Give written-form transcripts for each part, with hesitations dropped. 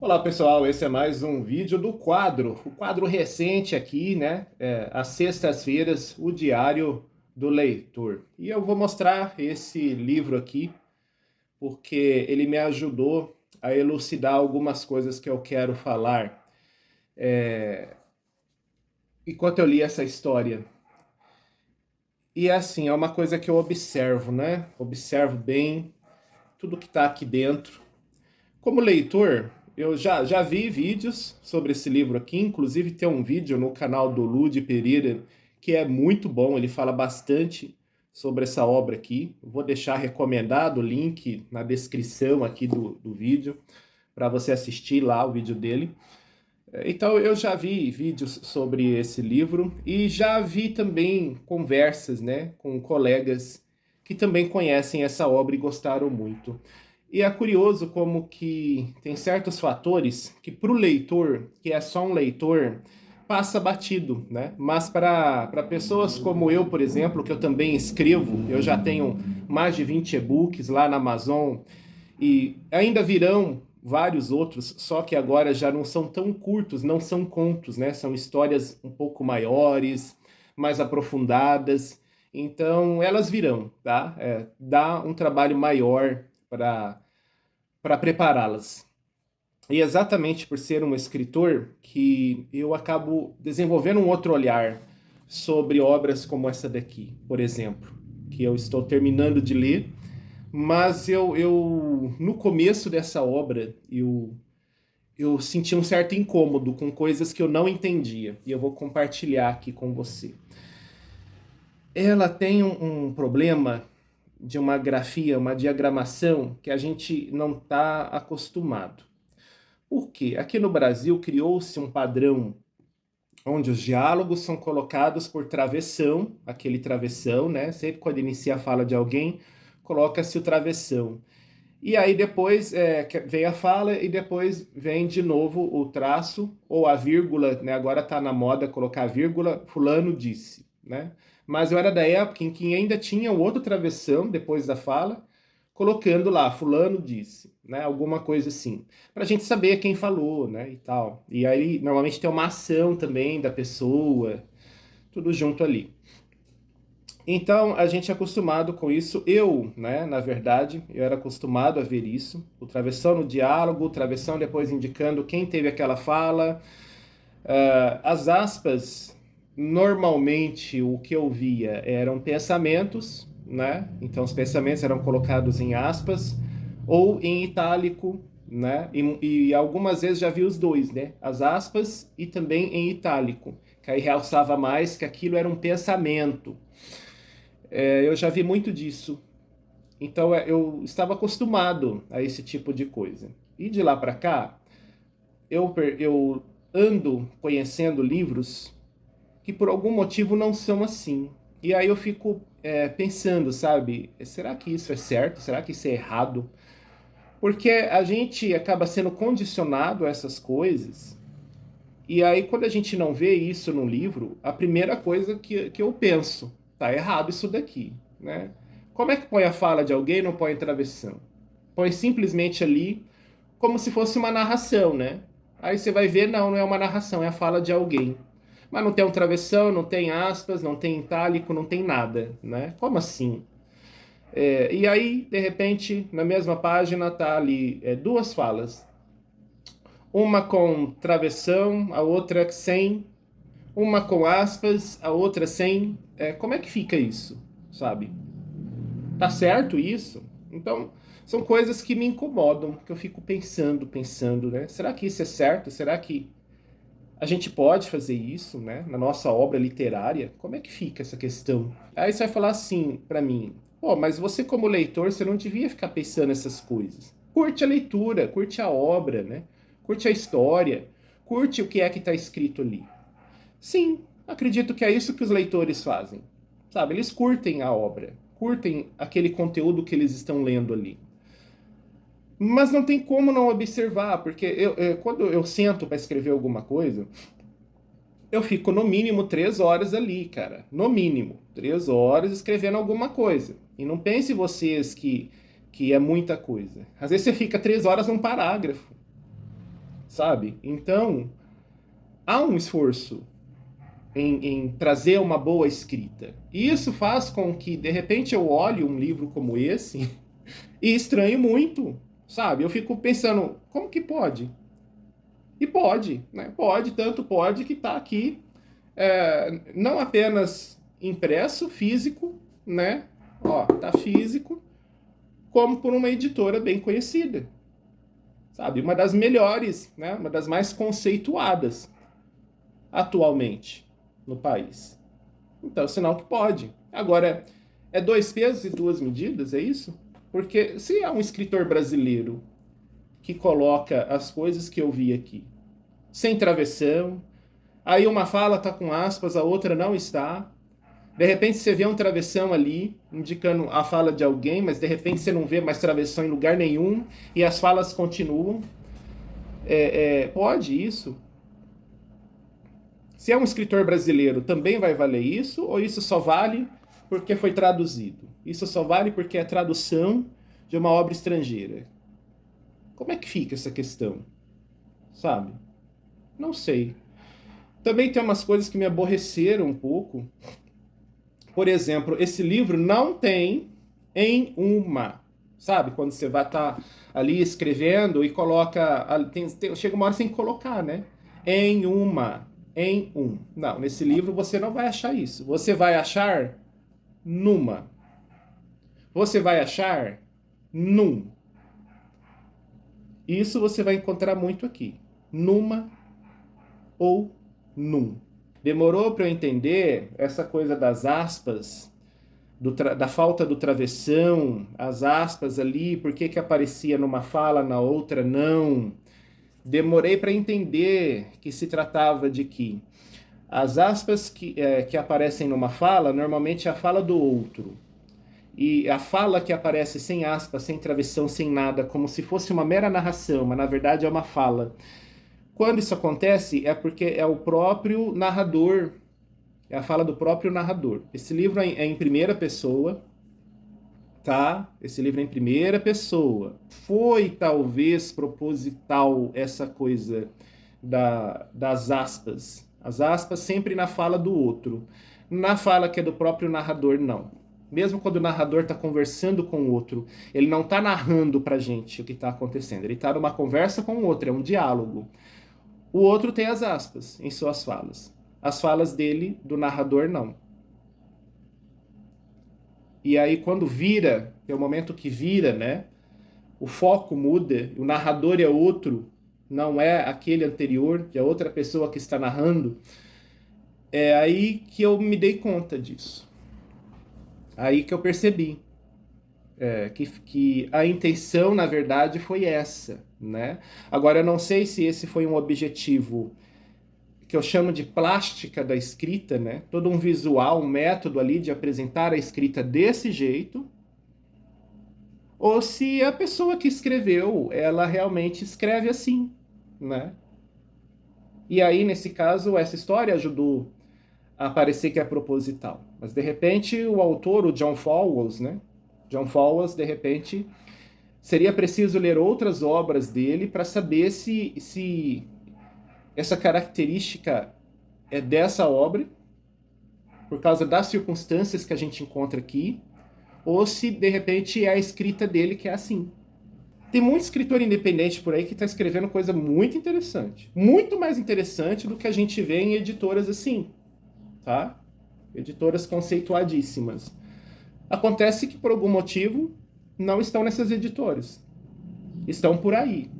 Olá pessoal, esse é mais um vídeo do o quadro recente aqui, né? Às sextas-feiras, o Diário do Leitor. E eu vou mostrar esse livro aqui, porque ele me ajudou a elucidar algumas coisas que eu quero falar enquanto eu li essa história. E assim, é uma coisa que eu observo, né? Observo bem tudo que está aqui dentro. Como leitor, eu já vi vídeos sobre esse livro aqui, inclusive tem um vídeo no canal do Ludi Pereira que é muito bom, ele fala bastante sobre essa obra aqui. Eu vou deixar recomendado o link na descrição aqui do vídeo para você assistir lá o vídeo dele. Então eu já vi vídeos sobre esse livro e já vi também conversas, né, com colegas que também conhecem essa obra e gostaram muito. E é curioso como que tem certos fatores que para o leitor, que é só um leitor, passa batido, né? Mas para pessoas como eu, por exemplo, que eu também escrevo, eu já tenho mais de 20 e-books lá na Amazon e ainda virão vários outros, só que agora já não são tão curtos, não são contos, né? São histórias um pouco maiores, mais aprofundadas. Então elas virão, tá? Dá um trabalho maior para prepará-las. E exatamente por ser um escritor que eu acabo desenvolvendo um outro olhar sobre obras como essa daqui, por exemplo, que eu estou terminando de ler, mas eu no começo dessa obra, eu senti um certo incômodo com coisas que eu não entendia, e eu vou compartilhar aqui com você. Ela tem um problema de uma grafia, uma diagramação que a gente não está acostumado. Por quê? Aqui no Brasil criou-se um padrão onde os diálogos são colocados por travessão, aquele travessão, né? Sempre quando inicia a fala de alguém, coloca-se o travessão. E aí depois vem a fala e depois vem de novo o traço ou a vírgula, né? Agora está na moda colocar a vírgula, fulano disse, né? Mas eu era da época em que ainda tinha o outro travessão depois da fala, colocando lá, fulano disse, né? Alguma coisa assim, para a gente saber quem falou, né? E tal. E aí normalmente tem uma ação também da pessoa, tudo junto ali. Então, a gente é acostumado com isso. Eu, né, na verdade, eu era acostumado a ver isso. O travessão no diálogo, o travessão depois indicando quem teve aquela fala. As aspas, normalmente o que eu via eram pensamentos, né? Então, os pensamentos eram colocados em aspas ou em itálico, né? E algumas vezes já vi os dois, né? As aspas e também em itálico, que aí realçava mais que aquilo era um pensamento. Eu já vi muito disso. Então eu estava acostumado a esse tipo de coisa. E de lá para cá, eu ando conhecendo livros que por algum motivo não são assim. E aí eu fico pensando, sabe? Será que isso é certo? Será que isso é errado? Porque a gente acaba sendo condicionado a essas coisas. E aí, quando a gente não vê isso no livro, a primeira coisa que eu penso, tá errado isso daqui, né? Como é que põe a fala de alguém e não põe travessão? Põe simplesmente ali como se fosse uma narração, né? Aí você vai ver, não é uma narração, é a fala de alguém. Mas não tem um travessão, não tem aspas, não tem itálico, não tem nada, né? Como assim? E aí, de repente, na mesma página tá ali duas falas. Uma com travessão, a outra sem, uma com aspas, a outra sem. Como é que fica isso, sabe? Tá certo isso? Então, são coisas que me incomodam, que eu fico pensando, né? Será que isso é certo? Será que a gente pode fazer isso, né? Na nossa obra literária? Como é que fica essa questão? Aí você vai falar assim pra mim, pô, mas você como leitor, você não devia ficar pensando nessas coisas. Curte a leitura, curte a obra, né? Curte a história, curte o que é que está escrito ali. Sim, acredito que é isso que os leitores fazem. Sabe, eles curtem a obra, curtem aquele conteúdo que eles estão lendo ali. Mas não tem como não observar, porque quando eu sento para escrever alguma coisa, eu fico no mínimo 3 horas ali, cara. No mínimo, 3 horas escrevendo alguma coisa. E não pense vocês que é muita coisa. Às vezes você fica 3 horas num parágrafo. sabe? Então, há um esforço em trazer uma boa escrita. E isso faz com que, de repente, eu olhe um livro como esse e estranhe muito, sabe? Eu fico pensando, como que pode? E pode, né? Pode, tanto pode que está aqui, não apenas impresso, físico, né? Ó, tá físico, como por uma editora bem conhecida, sabe? Uma das melhores, né? Uma das mais conceituadas atualmente no país. Então, sinal que pode. Agora, é dois pesos e duas medidas, é isso? Porque se é um escritor brasileiro que coloca as coisas que eu vi aqui, sem travessão, aí uma fala está com aspas, a outra não está. De repente você vê um travessão ali, indicando a fala de alguém, mas de repente você não vê mais travessão em lugar nenhum, e as falas continuam. Pode isso? Se é um escritor brasileiro, também vai valer isso? Ou isso só vale porque foi traduzido? Isso só vale porque é tradução de uma obra estrangeira? Como é que fica essa questão? Sabe? Não sei. Também tem umas coisas que me aborreceram um pouco. Por exemplo, esse livro não tem em uma. Sabe? Quando você vai estar ali escrevendo e coloca. Chega uma hora sem colocar, né? Em uma. Em um. Não, nesse livro você não vai achar isso. Você vai achar numa. Você vai achar num. Isso você vai encontrar muito aqui. Numa ou num. Demorou para eu entender essa coisa das aspas, da falta do travessão, as aspas ali, por que aparecia numa fala, na outra não. Demorei para entender que se tratava de que as aspas que aparecem numa fala, normalmente é a fala do outro. E a fala que aparece sem aspas, sem travessão, sem nada, como se fosse uma mera narração, mas na verdade é uma fala. Quando isso acontece é porque é o próprio narrador, é a fala do próprio narrador. Esse livro é em primeira pessoa, tá? Esse livro é em primeira pessoa. Foi talvez proposital essa coisa das aspas. As aspas sempre na fala do outro. Na fala que é do próprio narrador, não. Mesmo quando o narrador está conversando com o outro, ele não está narrando pra gente o que está acontecendo. Ele está numa conversa com o outro, é um diálogo. O outro tem as aspas em suas falas. As falas dele, do narrador, não. E aí quando vira, é o momento que vira, né? O foco muda, o narrador é outro, não é aquele anterior, é outra pessoa que está narrando. É aí que eu me dei conta disso. Aí que eu percebi que a intenção, na verdade, foi essa, né? Agora, eu não sei se esse foi um objetivo que eu chamo de plástica da escrita, né? Todo um visual, um método ali de apresentar a escrita desse jeito, ou se a pessoa que escreveu, ela realmente escreve assim, né? E aí, nesse caso, essa história ajudou a parecer que é proposital. Mas, de repente, o autor, o John Fowles, né? John Fowles, de repente, seria preciso ler outras obras dele para saber se essa característica é dessa obra, por causa das circunstâncias que a gente encontra aqui, ou se, de repente, é a escrita dele que é assim. Tem muito escritor independente por aí que está escrevendo coisa muito interessante. Muito mais interessante do que a gente vê em editoras assim, tá? Editoras conceituadíssimas. Acontece que, por algum motivo, não estão nessas editoras. Estão por aí,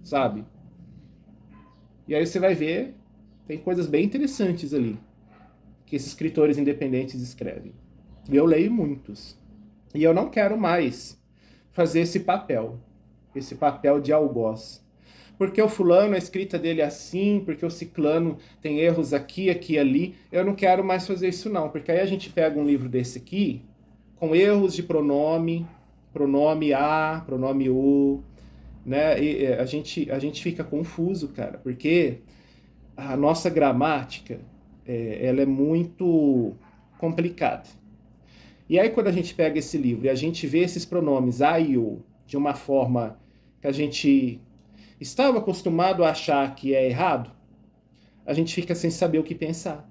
sabe? E aí você vai ver, tem coisas bem interessantes ali que esses escritores independentes escrevem. E eu leio muitos. E eu não quero mais fazer esse papel de algoz. Porque o fulano, a escrita dele é assim, porque o ciclano tem erros aqui, aqui, ali. Eu não quero mais fazer isso não, porque aí a gente pega um livro desse aqui, com erros de pronome, pronome a, pronome o, né? E a gente fica confuso, cara, porque a nossa gramática, ela é muito complicada. E aí quando a gente pega esse livro e a gente vê esses pronomes a e o de uma forma que a gente estava acostumado a achar que é errado, a gente fica sem saber o que pensar,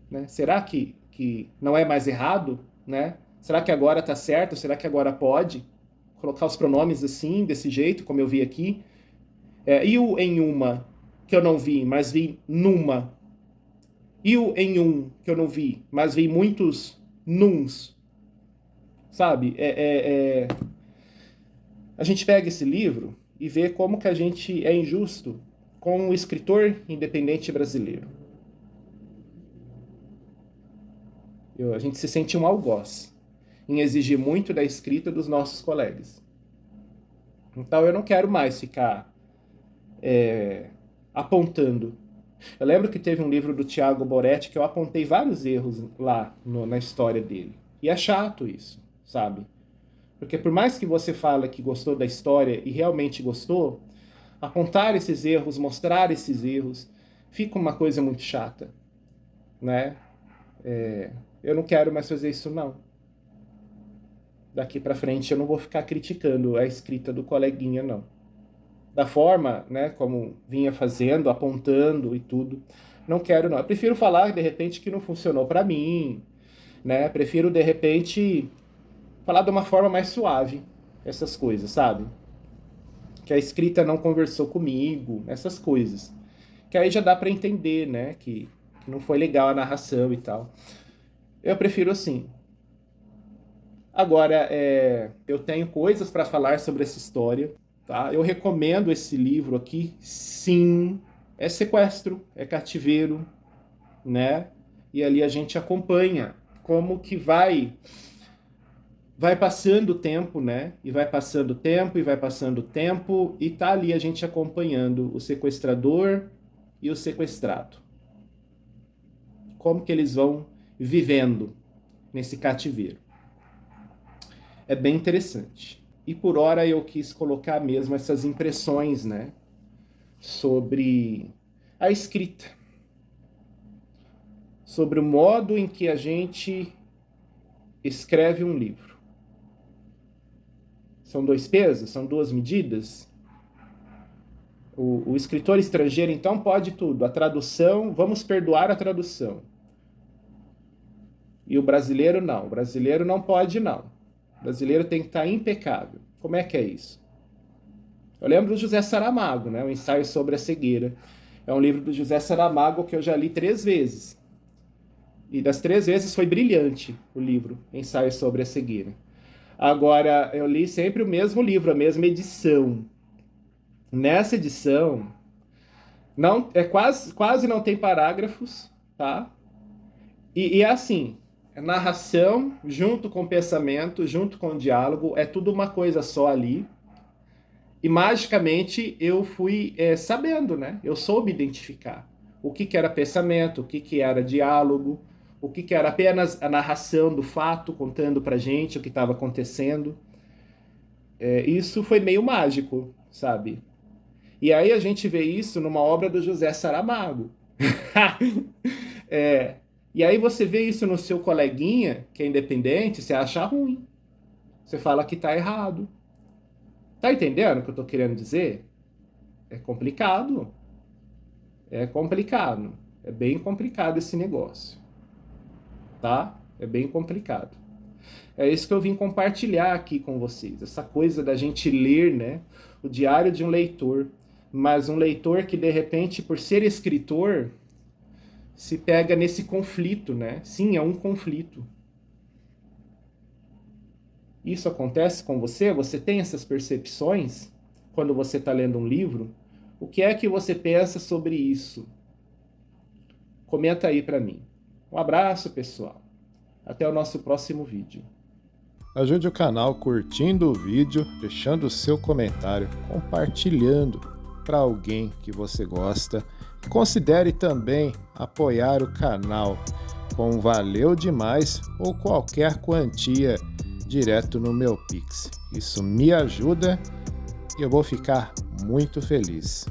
né? Será que não é mais errado, né? Será que agora está certo? Será que agora pode colocar os pronomes assim, desse jeito, como eu vi aqui? E o em uma, que eu não vi, mas vi numa? E o em um, que eu não vi, mas vi muitos nuns? Sabe? A gente pega esse livro e vê como que a gente é injusto com o escritor independente brasileiro. A gente se sente um algoz em exigir muito da escrita dos nossos colegas. Então eu não quero mais ficar apontando. Eu lembro que teve um livro do Tiago Boretti que eu apontei vários erros lá na história dele. E é chato isso, sabe? Porque por mais que você fale que gostou da história e realmente gostou, apontar esses erros, mostrar esses erros, fica uma coisa muito chata, né? Eu não quero mais fazer isso, não. Daqui pra frente eu não vou ficar criticando a escrita do coleguinha, não. Da forma, né, como vinha fazendo, apontando e tudo. Não quero, não. Eu prefiro falar, de repente, que não funcionou pra mim, né? Prefiro, de repente, falar de uma forma mais suave essas coisas, sabe? Que a escrita não conversou comigo, essas coisas. Que aí já dá pra entender, né, que não foi legal a narração e tal. Eu prefiro assim. Agora, eu tenho coisas para falar sobre essa história, tá? Eu recomendo esse livro aqui, sim. É sequestro, é cativeiro, né? E ali a gente acompanha como que vai passando o tempo, né? E vai passando o tempo, e vai passando o tempo, e tá ali a gente acompanhando o sequestrador e o sequestrado. Como que eles vão vivendo nesse cativeiro. É bem interessante. E por hora eu quis colocar mesmo essas impressões, né, sobre a escrita, sobre o modo em que a gente escreve um livro. São dois pesos? São duas medidas? O escritor estrangeiro, então, pode tudo. A tradução, vamos perdoar a tradução. E o brasileiro não. O brasileiro não pode, não. O brasileiro tem que estar impecável. Como é que é isso? Eu lembro do José Saramago, né? O Ensaio sobre a Cegueira. É um livro do José Saramago que eu já li 3 vezes. E das 3 vezes foi brilhante o livro, Ensaio sobre a Cegueira. Agora, eu li sempre o mesmo livro, a mesma edição. Nessa edição, não, quase não tem parágrafos, tá? E é assim, narração junto com pensamento, junto com diálogo, é tudo uma coisa só ali. E magicamente eu fui sabendo, né? Eu soube identificar o que era pensamento, o que era diálogo, o que era apenas a narração do fato, contando pra gente o que estava acontecendo. Isso foi meio mágico, sabe? E aí a gente vê isso numa obra do José Saramago. E aí você vê isso no seu coleguinha, que é independente, você acha ruim. Você fala que tá errado. Tá entendendo o que eu tô querendo dizer? É complicado. É complicado. É bem complicado esse negócio. Tá? É bem complicado. É isso que eu vim compartilhar aqui com vocês. Essa coisa da gente ler, né? O diário de um leitor. Mas um leitor que, de repente, por ser escritor, se pega nesse conflito, né? Sim, é um conflito. Isso acontece com você? Você tem essas percepções quando você está lendo um livro? O que é que você pensa sobre isso? Comenta aí para mim. Um abraço, pessoal. Até o nosso próximo vídeo. Ajude o canal curtindo o vídeo, deixando o seu comentário, compartilhando para alguém que você gosta. Considere também apoiar o canal com valeu demais ou qualquer quantia direto no meu Pix. Isso me ajuda e eu vou ficar muito feliz.